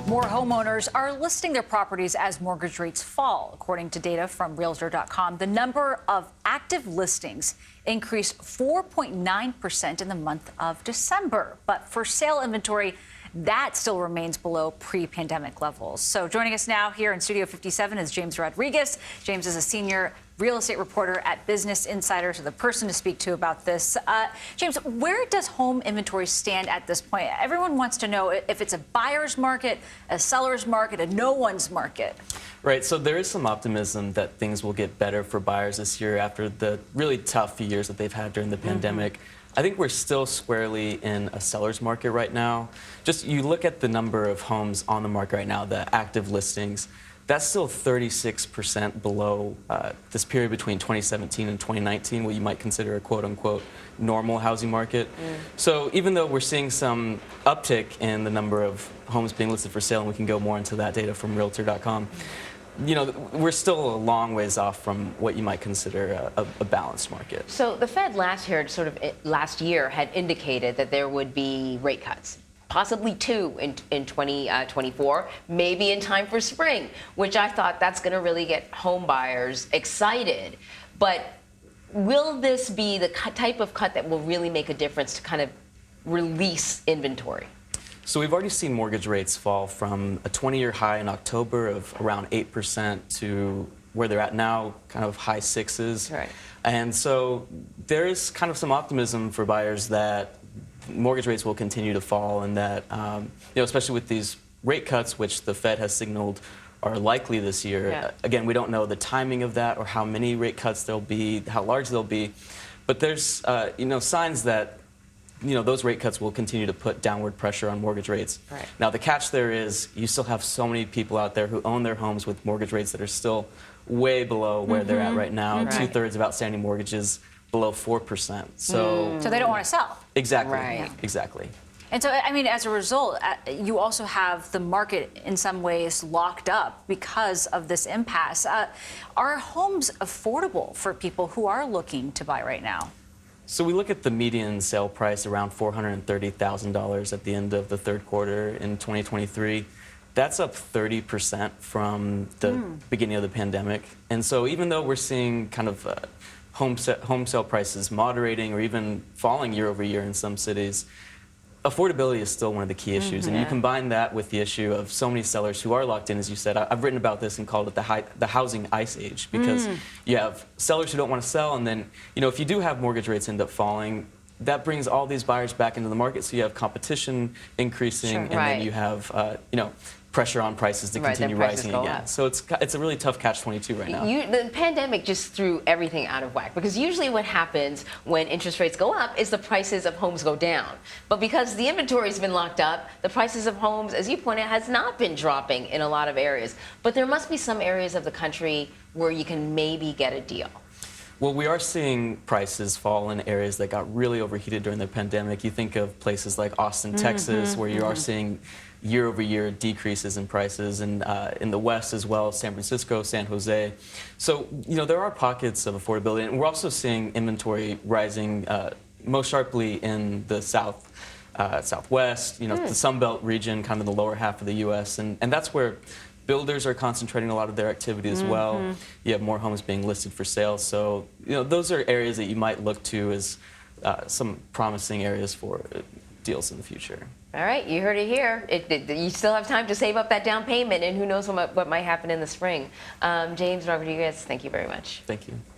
More homeowners are listing their properties as mortgage rates fall. According to data from Realtor.com, the number of active listings increased 4.9% in the month of December. But for sale inventory, that still remains below pre-pandemic levels. So joining us now here in Studio 57 is James Rodriguez. James is a senior real estate reporter at Business Insider, so the person to speak to about this. James, where does home inventory stand at this point? Everyone wants to know if it's a buyer's market, a seller's market, a no one's market. Right, so there is some optimism that things will get better for buyers this year after the really tough few years that they've had during the pandemic. I think we're still squarely in a seller's market right now. Just you look at the number of homes on the market right now, the active listings, that's still 36% below this period between 2017 and 2019, what you might consider a quote-unquote normal housing market. So even though we're seeing some uptick in the number of homes being listed for sale, and we can go more into that data from Realtor.com, you know, we're still a long ways off from what you might consider a balanced market. So the Fed last year had indicated that there would be rate cuts, possibly two in 2024, maybe in time for spring, which I thought that's going to really get home buyers excited. But will this be the type of cut that will really make a difference to kind of release inventory? So we've already seen mortgage rates fall from a 20-year high in October of around 8% to where they're at now, kind of high sixes. Right. And so there is kind of some optimism for buyers that mortgage rates will continue to fall, and that, you know, especially with these rate cuts, which the Fed has signaled are likely this year. Yeah. Again, we don't know the timing of that or how many rate cuts there'll be, how large they'll be, but there's, you know, signs that, you know, those rate cuts will continue to put downward pressure on mortgage rates. Right. Now, the catch there is you still have so many people out there who own their homes with mortgage rates that are still way below where they're at right now. Right. 2/3 of outstanding mortgages below 4%. So they don't want to sell. exactly, Right. exactly. And so, I mean, as a result, you also have the market in some ways locked up because of this impasse. Are homes affordable for people who are looking to buy right now? So we look at the median sale price around $430,000 at the end of the third quarter in 2023. That's up 30% from the beginning of the pandemic. And so even though we're seeing kind of home sale prices moderating or even falling year over year in some cities, affordability is still one of the key issues. And you combine that with the issue of so many sellers who are locked in, as you said. I've written about this and called it the housing ice age, because you have sellers who don't want to sell, and then, you know, if you do have mortgage rates end up falling, that brings all these buyers back into the market. So you have competition increasing, and then you have, you know, pressure on prices to continue rising again. So it's a really tough catch-22 right now. The pandemic just threw everything out of whack, because usually what happens when interest rates go up is the prices of homes go down. But because the inventory's been locked up, the prices of homes, as you pointed out, has not been dropping in a lot of areas. But there must be some areas of the country where you can maybe get a deal. Well, we are seeing prices fall in areas that got really overheated during the pandemic. You think of places like Austin, Texas, where you are seeing year-over-year decreases in prices, and in the West as well, San Francisco, San Jose. So, you know, there are pockets of affordability, and we're also seeing inventory rising most sharply in the Southwest, you know, the Sun Belt region, kind of the lower half of the U.S., and that's where builders are concentrating a lot of their activity as well. You have more homes being listed for sale. So, you know, those are areas that you might look to as some promising areas for deals in the future. All right, you heard it here. You still have time to save up that down payment, and who knows what might happen in the spring. James Rodriguez, thank you very much. Thank you.